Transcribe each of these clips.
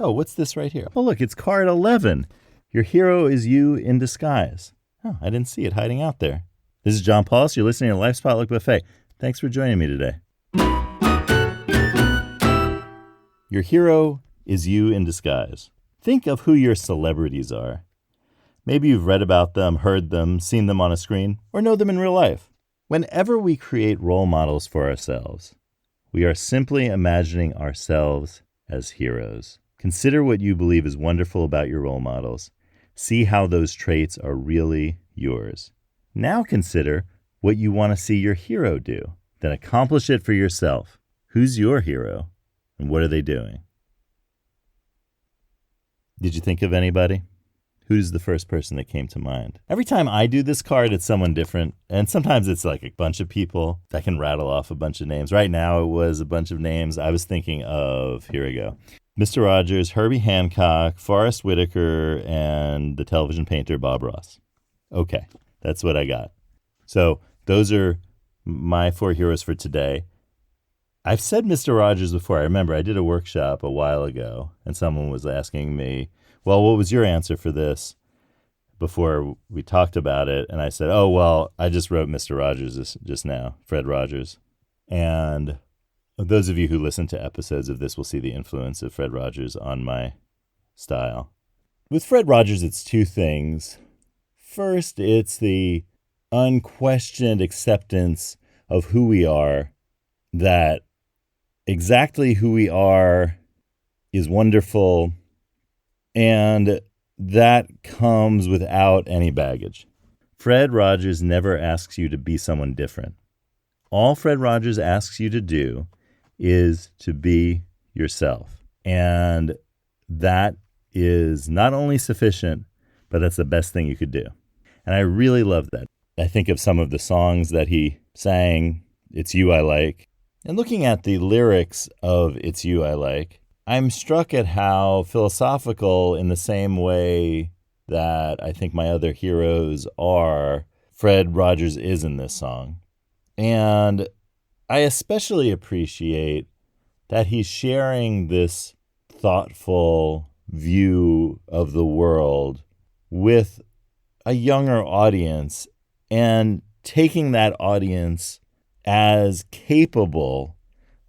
Oh, what's this right here? Oh, look, it's card 11. Your hero is you in disguise. Oh, I didn't see it hiding out there. This is John Paulus. You're listening to Life's Potluck Buffet. Thanks for joining me today. Your hero is you in disguise. Think of who your celebrities are. Maybe you've read about them, heard them, seen them on a screen, or know them in real life. Whenever we create role models for ourselves, we are simply imagining ourselves as heroes. Consider what you believe is wonderful about your role models. See how those traits are really yours. Now consider what you want to see your hero do. Then accomplish it for yourself. Who's your hero, and what are they doing? Did you think of anybody? Who's the first person that came to mind? Every time I do this card, it's someone different. And sometimes it's like a bunch of people. I can rattle off a bunch of names. Right now, it was a bunch of names. I was thinking of, here we go, Mr. Rogers, Herbie Hancock, Forrest Whitaker, and the television painter Bob Ross. Okay, that's what I got. So those are my four heroes for today. I've said Mr. Rogers before. I remember I did a workshop a while ago, and someone was asking me, well, what was your answer for this before we talked about it? And I said, oh, well, I just wrote Mr. Rogers just now, Fred Rogers. And those of you who listen to episodes of this will see the influence of Fred Rogers on my style. With Fred Rogers, it's two things. First, it's the unquestioned acceptance of who we are, that exactly who we are is wonderful, and that comes without any baggage. Fred Rogers never asks you to be someone different. All Fred Rogers asks you to do is to be yourself. And that is not only sufficient, but that's the best thing you could do. And I really love that. I think of some of the songs that he sang, It's You I Like. And looking at the lyrics of It's You I Like, I'm struck at how philosophical, in the same way that I think my other heroes are, Fred Rogers is in this song. And I especially appreciate that he's sharing this thoughtful view of the world with a younger audience and taking that audience as capable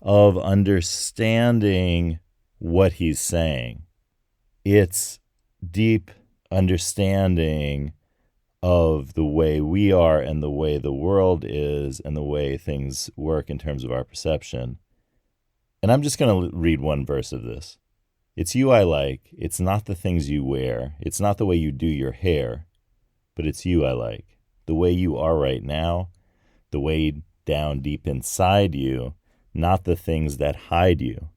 of understanding what he's saying. It's deep understanding of the way we are and the way the world is and the way things work in terms of our perception. And I'm just going to read one verse of this. It's you I like. It's not the things you wear. It's not the way you do your hair, but it's you I like. The way you are right now, the way down deep inside you, not the things that hide you,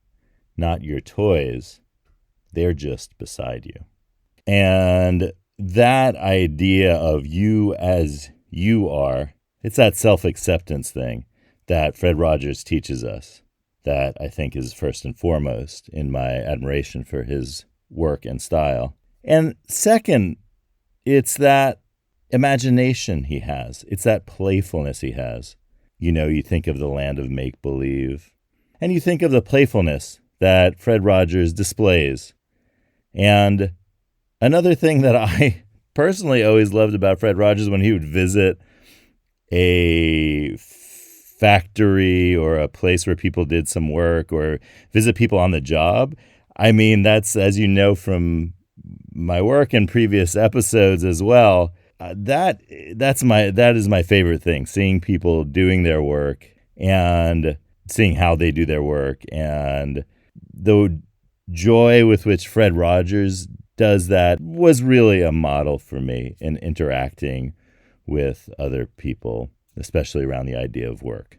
not your toys. They're just beside you. And that idea of you as you are, it's that self-acceptance thing that Fred Rogers teaches us that I think is first and foremost in my admiration for his work and style. And second, it's that imagination he has. It's that playfulness he has. You know, you think of the land of make-believe, and you think of the playfulness that Fred Rogers displays. And another thing that I personally always loved about Fred Rogers when he would visit a factory or a place where people did some work or visit people on the job. I mean, that's, as you know from my work in previous episodes as well, that is my favorite thing, seeing people doing their work and seeing how they do their work, and the joy with which Fred Rogers does that was really a model for me in interacting with other people, especially around the idea of work.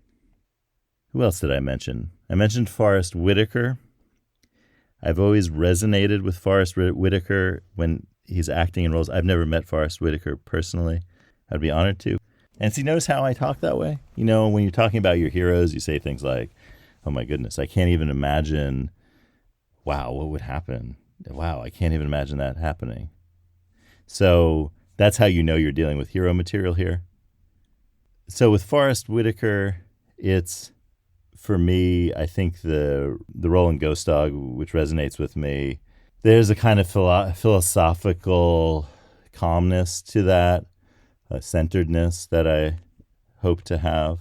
Who else did I mention? I mentioned Forrest Whitaker. I've always resonated with Forrest Whitaker when he's acting in roles. I've never met Forrest Whitaker personally. I'd be honored to. And so you notice how I talk that way? You know, when you're talking about your heroes, you say things like, oh my goodness, I can't even imagine, wow, what would happen? Wow, I can't even imagine that happening. So that's how you know you're dealing with hero material here. So with Forrest Whitaker, it's, for me, I think the role in Ghost Dog, which resonates with me, There's a kind of philosophical calmness to that, a centeredness that I hope to have.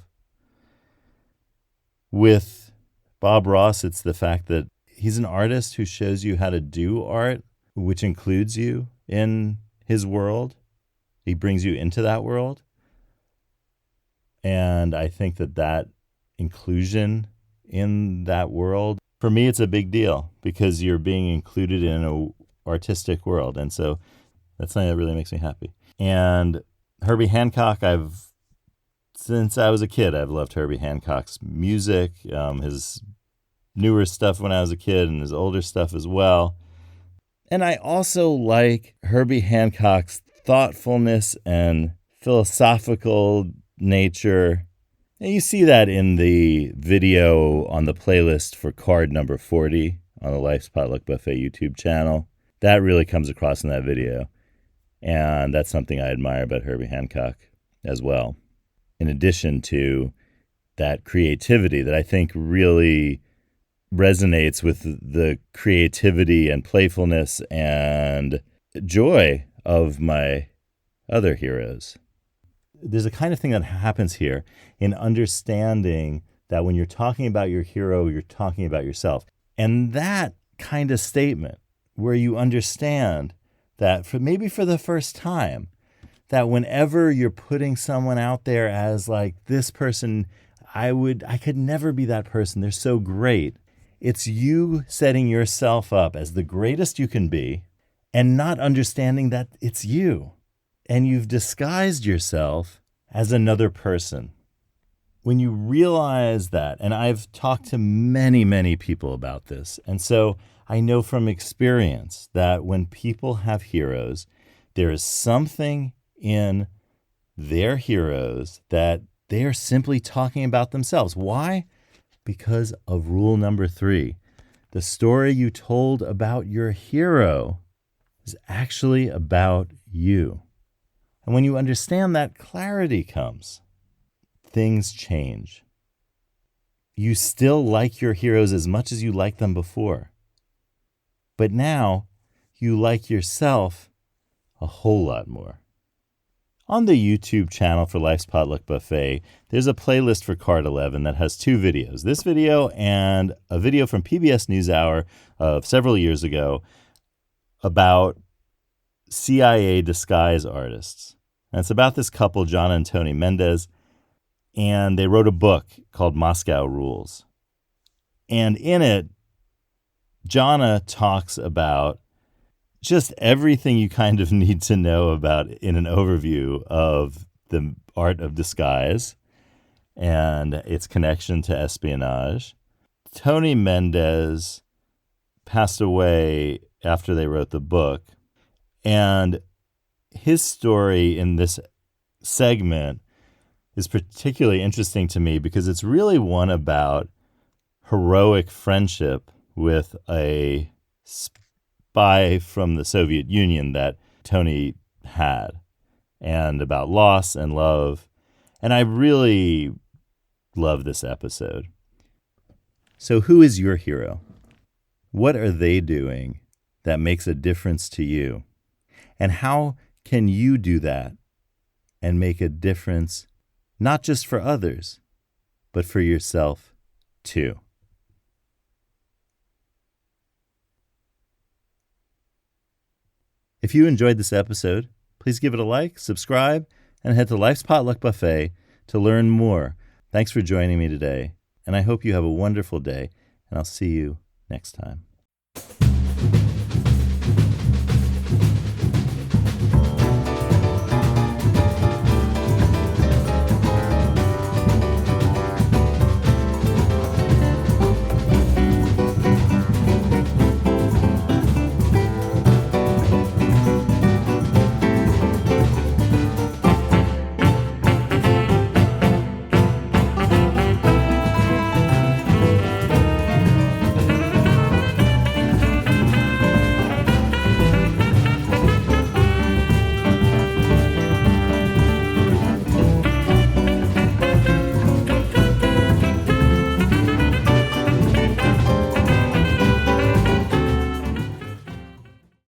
With Bob Ross, it's the fact that he's an artist who shows you how to do art, which includes you in his world. He brings you into that world. And I think that inclusion in that world, for me, it's a big deal because you're being included in an artistic world. And so that's something that really makes me happy. And Herbie Hancock, since I was a kid, I've loved Herbie Hancock's music, his newer stuff when I was a kid and his older stuff as well. And I also like Herbie Hancock's thoughtfulness and philosophical nature. And you see that in the video on the playlist for card number 40 on the Life's Potluck Buffet YouTube channel. That really comes across in that video. And that's something I admire about Herbie Hancock as well. In addition to that creativity that I think really resonates with the creativity and playfulness and joy of my other heroes. There's a kind of thing that happens here in understanding that when you're talking about your hero, you're talking about yourself. And that kind of statement where you understand that maybe for the first time, that whenever you're putting someone out there as like this person, I could never be that person. They're so great. It's you setting yourself up as the greatest you can be and not understanding that it's you. And you've disguised yourself as another person. When you realize that, and I've talked to many, many people about this, and so I know from experience that when people have heroes, there is something in their heroes that they are simply talking about themselves. Why? Because of rule number 3. The story you told about your hero is actually about you. And when you understand that, clarity comes. Things change. You still like your heroes as much as you liked them before. But now you like yourself a whole lot more. On the YouTube channel for Life's Potluck Buffet, there's a playlist for Card 11 that has 2 videos. This video and a video from PBS NewsHour of several years ago about CIA disguise artists. And it's about this couple, Jana and Tony Mendez, and they wrote a book called Moscow Rules. And in it, Jana talks about just everything you kind of need to know about in an overview of the art of disguise and its connection to espionage. Tony Mendez passed away after they wrote the book, and his story in this segment is particularly interesting to me because it's really one about heroic friendship with a spy from the Soviet Union that Tony had, and about loss and love. And I really love this episode. So who is your hero? What are they doing that makes a difference to you? And how can you do that and make a difference not just for others, but for yourself too? If you enjoyed this episode, please give it a like, subscribe, and head to Life's Potluck Buffet to learn more. Thanks for joining me today, and I hope you have a wonderful day, and I'll see you next time.